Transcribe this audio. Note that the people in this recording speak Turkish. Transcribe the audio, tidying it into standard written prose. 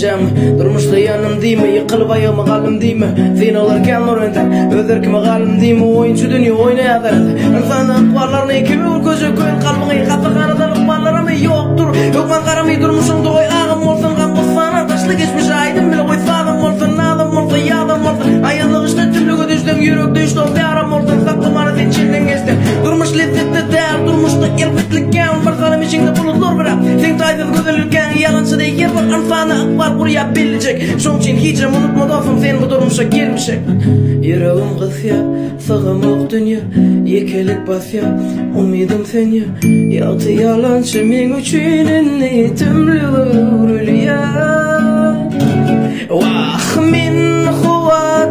geleceğim. Durmuşda yanım değil mi? Yıkılıp ayağıma kalım değil mi? Sen olarken oranda öderkime kalım değil mi? Oyuncu dünya oynayadır. İnsanın akbarlarını kimi ol gözü koyun kalbini katırganıdan akbarlara mı yoktur? Yokman karamı durmuşum doy ağım olsun kan kusana taşlı geçmiş aydın bile koysadım olsun nadım olsun yadım olsun ayınlık işte tümlüğü düştüm yürek düştüm yaram olsun saklamanı içinden geçtim. Durmuş lezzetli değer durmuşta elbetlik yan varsanım içinde bulunur bırak. Sen taysız güzellikten yalancı değil yer var anfana akbar buraya bilecek. Şun için hiç unutmadım sen bu durmuşa gelmişek. Yüreğim kısya sağım dünya yekelik basya umidim sen ya yaltı yalancı min üçünün tümlüğü rülya. Vah min huva